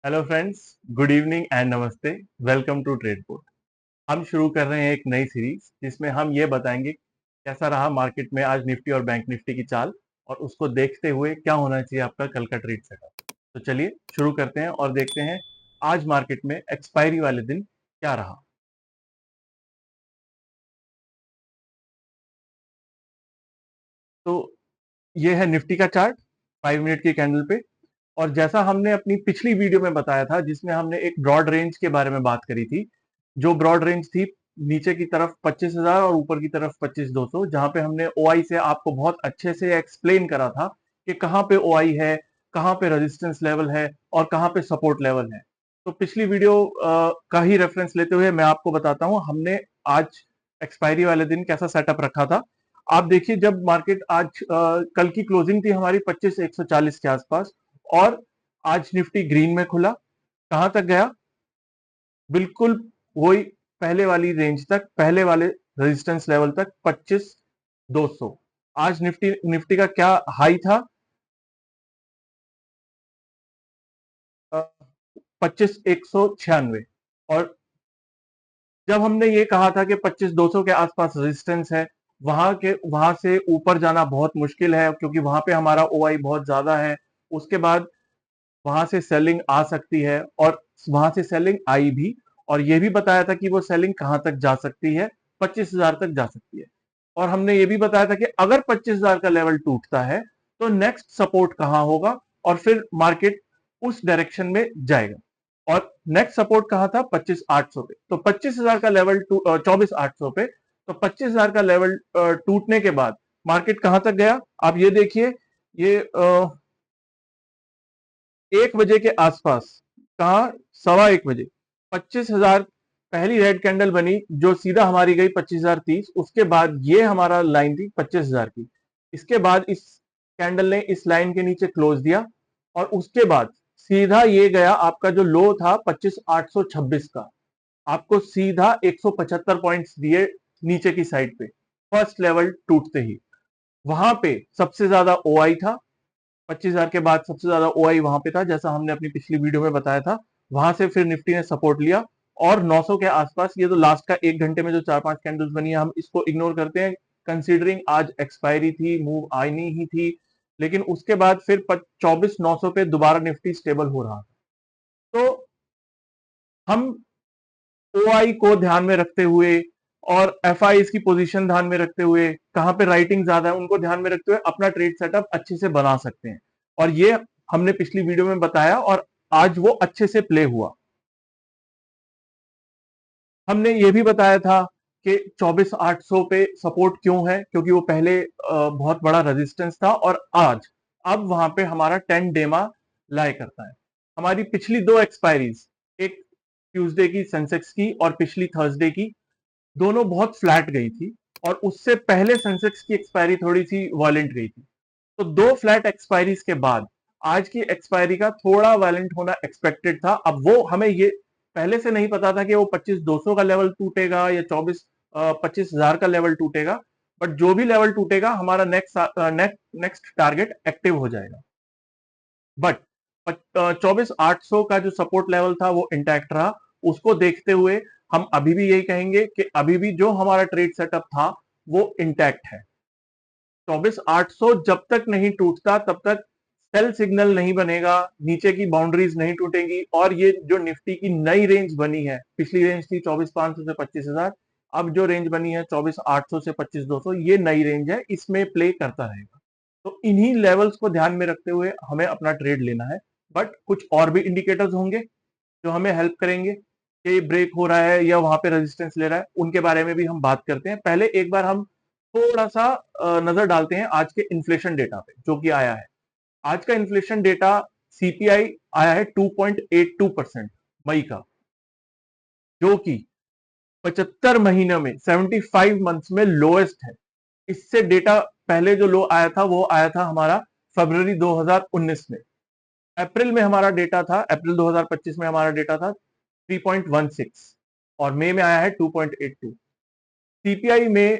Hello friends, good evening and नमस्ते। Welcome to Tradeport. हम शुरू कर रहे हैं एक नई सीरीज जिसमें हम ये बताएंगे कैसा रहा मार्केट में आज निफ्टी और बैंक निफ्टी की चाल, और उसको देखते हुए क्या होना चाहिए आपका कल का ट्रेड सेटअप। तो चलिए शुरू करते हैं और देखते हैं आज मार्केट में एक्सपायरी वाले दिन क्या रहा। तो ये है निफ्टी का चार्ट 5 मिनट की कैंडल पे। और जैसा हमने अपनी पिछली वीडियो में बताया था जिसमें हमने एक ब्रॉड रेंज के बारे में बात करी थी, जो ब्रॉड रेंज थी नीचे की तरफ 25,000 और ऊपर की तरफ 25,200, जहां पे हमने ओआई से आपको बहुत अच्छे से एक्सप्लेन करा था कि कहां पे ओआई है, कहां पे रेजिस्टेंस लेवल है और कहां पे सपोर्ट लेवल है। तो पिछली वीडियो का ही रेफरेंस लेते हुए मैं आपको बताता हूं हमने आज एक्सपायरी वाले दिन कैसा सेटअप रखा था। आप देखिए, जब मार्केट आज कल की क्लोजिंग थी हमारी 25,140 के आसपास, और आज निफ्टी ग्रीन में खुला। कहां तक गया? बिल्कुल वही पहले वाली रेंज तक, पहले वाले रेजिस्टेंस लेवल तक, 25,200। आज निफ्टी निफ्टी का क्या हाई था? 25,196। और जब हमने ये कहा था कि 25,200 के आसपास रेजिस्टेंस है, वहां से ऊपर जाना बहुत मुश्किल है क्योंकि वहां पे हमारा ओआई बहुत ज्यादा है। उसके बाद वहां से सेलिंग आ सकती है, और वहां से सेलिंग आई भी। और यह भी बताया था कि वो सेलिंग कहां तक जा सकती है, 25,000 तक जा सकती है। और हमने ये भी बताया था कि अगर 25,000 का लेवल टूटता है तो नेक्स्ट सपोर्ट कहां होगा, और फिर मार्केट उस डायरेक्शन में जाएगा। और नेक्स्ट सपोर्ट कहां था? 25,800 पे। तो 25,000 का लेवल 24,800 पे। तो 25,000 का लेवल टूटने के बाद मार्केट कहां तक गया आप ये देखिए। ये 1 बजे के आसपास, कहा 1:15 बजे, 25,000 पहली रेड कैंडल बनी जो सीधा हमारी गई 25,030। उसके बाद ये हमारा लाइन थी 25,000 की। इसके बाद इस कैंडल ने इस लाइन के नीचे क्लोज दिया, और उसके बाद सीधा ये गया, आपका जो लो था 25,826 का, आपको सीधा 175 पॉइंट्स दिए नीचे की साइड पे, फर्स्ट लेवल टूटते ही। वहां पे सबसे ज्यादा ओआई था, 25,000 के बाद सबसे ज्यादा ओआई वहां पे था, जैसा हमने अपनी पिछली वीडियो में बताया था। वहां से फिर निफ्टी ने सपोर्ट लिया, और 900 के आसपास, ये तो लास्ट का 1 घंटे में जो 4-5 कैंडल्स बनी है हम इसको इग्नोर करते हैं, कंसीडरिंग आज एक्सपायरी थी, मूव आनी ही थी। लेकिन उसके बाद फिर 24,900 पे दोबारा निफ्टी स्टेबल हो रहा। तो हम ओआई को ध्यान में रखते हुए और एफआई की पोजीशन ध्यान में रखते हुए, कहां पे राइटिंग ज्यादा है उनको ध्यान में रखते हुए अपना ट्रेड सेटअप अच्छे से बना सकते हैं। और ये हमने पिछली वीडियो में बताया, और आज वो अच्छे से प्ले हुआ। हमने ये भी बताया था कि 24,800 पे सपोर्ट क्यों है, क्योंकि वो पहले बहुत बड़ा रेजिस्टेंस था, और आज अब वहां पे हमारा 10 डेमा लाई करता है। हमारी पिछली दो एक्सपायरीज, एक ट्यूसडे की सेंसेक्स की और पिछली थर्सडे की, दोनों बहुत फ्लैट गई थी। और उससे पहले सेंसेक्स की एक्सपायरी थोड़ी सी वॉलेंट गई थी। तो दो फ्लैट एक्सपायरीज के बाद आज की एक्सपायरी का थोड़ा वैलेंट होना एक्सपेक्टेड था। अब वो हमें ये पहले से नहीं पता था कि वो 25,200 का लेवल टूटेगा या 25,000 का लेवल टूटेगा। बट जो भी लेवल टूटेगा हमारा नेक्स्ट टारगेट एक्टिव हो जाएगा। बट 24,800 का जो सपोर्ट लेवल था वो इंटैक्ट रहा। उसको देखते हुए हम अभी भी यही कहेंगे कि अभी भी जो हमारा ट्रेड सेटअप था वो इंटैक्ट है। 24,800 जब तक नहीं टूटता तब तक सेल सिग्नल नहीं बनेगा, नीचे की बाउंड्रीज नहीं टूटेंगी। और ये जो निफ्टी की नई रेंज बनी है, पिछली रेंज थी 24,500 से 25,000, अब जो रेंज बनी है 24,800 से 25,200, ये नई रेंज है, इसमें प्ले करता रहेगा। तो इन्हीं लेवल्स को ध्यान में रखते हुए हमें अपना ट्रेड लेना है। बट कुछ और भी इंडिकेटर्स होंगे जो हमें हेल्प करेंगे कि ब्रेक हो रहा है या वहां पे रेजिस्टेंस ले रहा है, उनके बारे में भी हम बात करते हैं। पहले एक बार हम थोड़ा सा नजर डालते हैं आज के इन्फ्लेशन डेटा पे जो कि आया है। आज का इन्फ्लेशन डेटा सीपीआई आया है 2.82% मई का, जो कि 75 महीनों में, 75 मंथ्स में लोएस्ट है। इससे डेटा पहले जो लो आया था वो आया था हमारा फरवरी 2019 में। अप्रैल में हमारा डेटा था, अप्रैल 2025 में हमारा डेटा था 3.16, और मई में आया है 2.82। सीपीआई में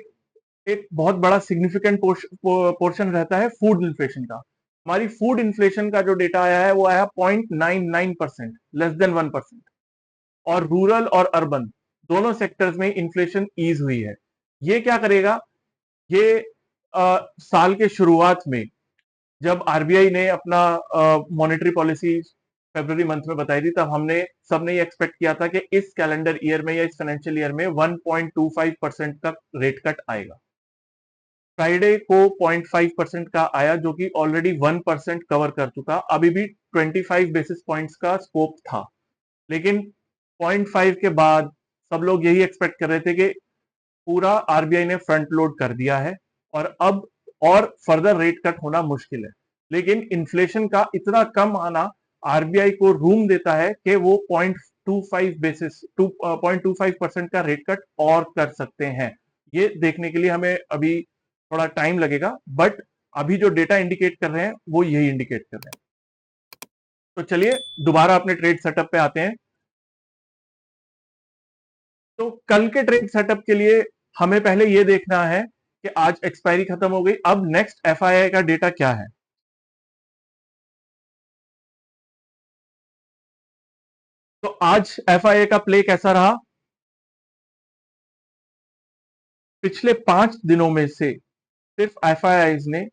एक बहुत बड़ा सिग्निफिकेंट पोर्शन रहता है फूड इन्फ्लेशन का। हमारी फूड इन्फ्लेशन का जो डेटा आया है वो आया 0.99%, लेस देन 1%। और रूरल और अर्बन दोनों सेक्टर्स में इन्फ्लेशन ईज हुई है। ये क्या करेगा, ये साल के शुरुआत में जब आरबीआई ने अपना मॉनेटरी पॉलिसी फरवरी मंथ में बताई थी, तब हमने सबने ये एक्सपेक्ट किया था कि इस कैलेंडर ईयर में या इस फाइनेंशियल ईयर में 1.25% का रेट कट आएगा। फ्राइडे को 0.5% का आया, जो कि ऑलरेडी 1% कवर कर चुका। अभी भी 25 बेसिस पॉइंट्स का स्कोप था, लेकिन 0.5 के बाद सब लोग यही एक्सपेक्ट कर रहे थे कि पूरा आरबीआई ने फ्रंट लोड कर दिया है और अब और फर्दर रेट कट होना मुश्किल है। लेकिन इन्फ्लेशन का इतना कम आना आरबीआई को रूम देता है कि वो 0.25% का रेट कट और कर सकते हैं। ये देखने के लिए हमें अभी थोड़ा टाइम लगेगा, बट अभी जो डेटा इंडिकेट कर रहे हैं वो यही इंडिकेट कर रहे हैं। तो चलिए दोबारा अपने ट्रेड सेटअप पे आते हैं। तो कल के ट्रेड सेटअप के लिए हमें पहले यह देखना है कि आज एक्सपायरी खत्म हो गई, अब नेक्स्ट एफआईआई का डेटा क्या है। तो आज एफआईआई का प्ले कैसा रहा? पिछले 5 दिनों में से सिर्फ एफआईआई ने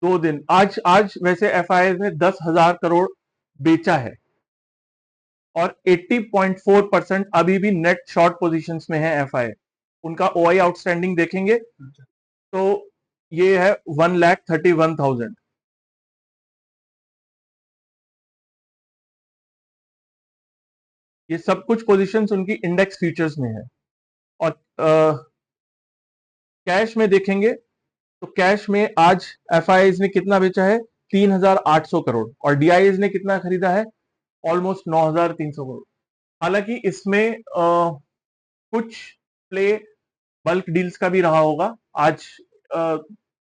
2 दिन, आज आज वैसे एफआईआई ने 10,000 करोड़ बेचा है और 80.4% अभी भी नेट शॉर्ट पोजीशंस में है एफआईआई। उनका ओआई आउटस्टैंडिंग देखेंगे तो ये है 1,31,000। ये सब कुछ पोजीशंस उनकी इंडेक्स फ्यूचर्स में है। और कैश में देखेंगे तो कैश में आज एफआईआईज ने कितना बेचा है? 3,800 करोड़। और डीआईएज ने कितना खरीदा है? ऑलमोस्ट 9,300 करोड़। हालांकि इसमें कुछ प्ले बल्क डील्स का भी रहा होगा। आज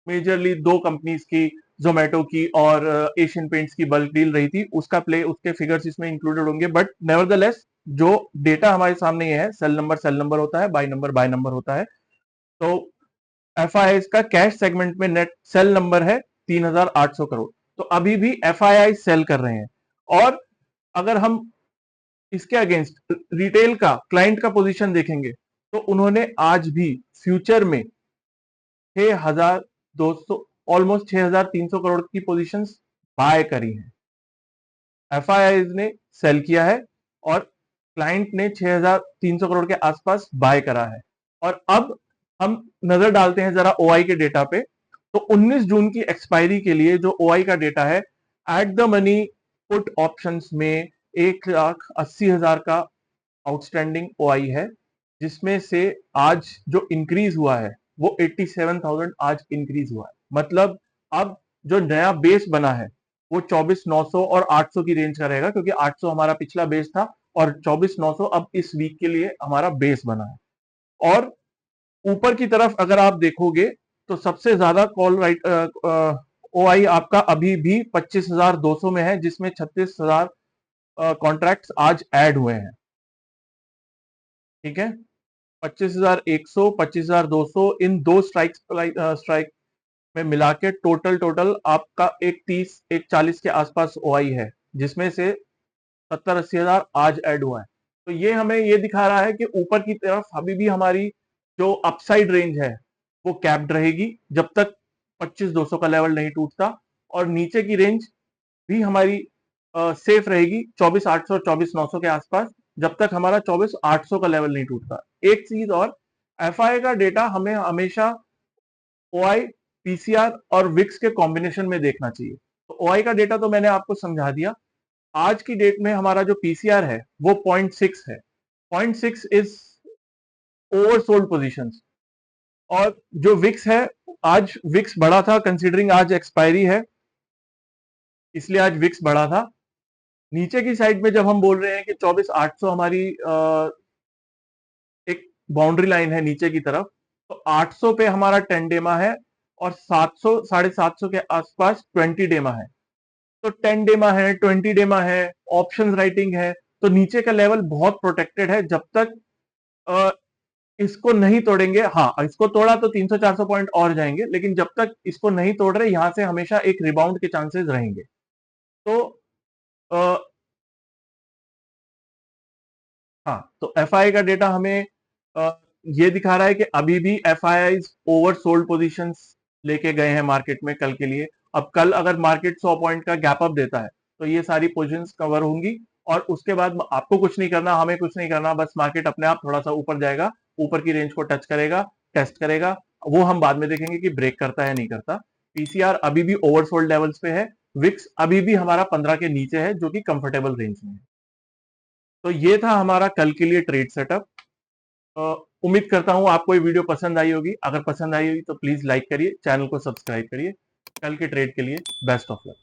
मेजरली 2 कंपनीज की, जोमेटो की और एशियन पेंट्स की बल्क डील रही थी, उसका प्ले, उसके फिगर्स इसमें इंक्लूडेड होंगे। बट नेवरदलेस जो डेटा हमारे सामने ये है, सेल नंबर होता है, बाय नंबर होता है। तो एफआईआई का कैश सेगमेंट में नेट सेल नंबर है 3,800 करोड़। तो अभी भी एफआईआई सेल कर रहे हैं। और अगर हम इसके अगेंस्ट रिटेल का, क्लाइंट का पोजीशन देखेंगे तो उन्होंने आज भी फ्यूचर में 6,200, ऑलमोस्ट 6,300 करोड़ की पोजीशंस बाय करी हैं। एफआईआई ने सेल किया है और क्लाइंट ने 6,300 करोड़ के आसपास बाय करा है। और अब हम नजर डालते हैं जरा ओआई के डेटा पे। तो 19 जून की एक्सपायरी के लिए जो ओआई का डेटा है, at the money put options में 1,80,000 का आउटस्टैंडिंग ओआई है, जिसमें से आज जो इंक्रीज हुआ है वो 87,000 आज इंक्रीज हुआ है। मतलब अब जो नया बेस बना है वो 24,900 और 800 की रेंज का रहेगा, क्योंकि 800 हमारा पिछला बेस था और 24,900 अब इस वीक के लिए हमारा बेस बना है। और ऊपर की तरफ अगर आप देखोगे तो सबसे ज्यादा कॉल राइट ओआई आपका अभी भी 25,200 में है, जिसमें 36,000 कॉन्ट्रैक्ट्स आज ऐड हुए हैं। ठीक है, 25,100, 25,200, इन दो स्ट्राइक में मिला के टोटल आपका एक 30, एक 40 के आसपास ओआई है, जिसमें से 70-80 हजार आज ऐड हुआ है। तो ये हमें ये दिखा रहा है कि ऊपर की तरफ अभी भी हमारी जो अपसाइड रेंज है वो कैप्ड रहेगी जब तक 25,200 का लेवल नहीं टूटता, और नीचे की रेंज भी हमारी सेफ रहेगी 24,800, 24,900 के आसपास, जब तक हमारा 24,800 का लेवल नहीं टूटता। एक चीज और, एफआई का डेटा हमें हमेशा ओआई, पीसीआर और विक्स के कॉम्बिनेशन में देखना चाहिए। तो ओआई का डेटा तो मैंने आपको समझा दिया। आज की डेट में हमारा जो पीसीआर है वो 0.6 है। 0.6 इज ओवरसोल्ड पोजीशंस। और जो विक्स है, आज विक्स बढ़ा था, कंसीडरिंग आज एक्सपायरी है इसलिए आज विक्स बढ़ा था। नीचे की साइड में जब हम बोल रहे हैं कि 24,800 हमारी एक बाउंड्री लाइन है नीचे की तरफ, तो 800 पे हमारा 10 डेमा है और 700, 750 के आसपास 20 डेमा है। तो 10 डेमा है, 20 डेमा है, ऑप्शंस राइटिंग है, तो नीचे का लेवल बहुत प्रोटेक्टेड है जब तक इसको नहीं तोड़ेंगे, हाँ इसको तोड़ा तो 300-400 पॉइंट और जाएंगे, लेकिन जब तक इसको नहीं तोड़ रहे यहां से हमेशा एक रिबाउंड के चांसेस रहेंगे। तो आ, हाँ, तो एफआई का डेटा हमें आ, ये दिखा रहा है कि अभी भी एफआई ओवर सोल्ड पोजिशंस लेके गए हैं मार्केट में कल के लिए। अब कल अगर मार्केट 100 पॉइंट का गैप अप देता है तो ये सारी पोजीशंस कवर होंगी, और उसके बाद आपको कुछ नहीं करना, हमें कुछ नहीं करना, बस मार्केट अपने आप थोड़ा सा ऊपर जाएगा, ऊपर की रेंज को टच करेगा, टेस्ट करेगा, वो हम बाद में देखेंगे कि ब्रेक करता है नहीं करता। पीसीआर अभी भी ओवरसोल्ड लेवल्स पे है, विक्स अभी भी हमारा 15 के नीचे है जो कि कंफर्टेबल रेंज में है। तो ये था हमारा कल के लिए ट्रेड सेटअप। उम्मीद करता हूं आपको ये वीडियो पसंद आई होगी। अगर पसंद आई होगी तो प्लीज लाइक करिए, चैनल को सब्सक्राइब करिए। कल के ट्रेड के लिए बेस्ट ऑफ लक।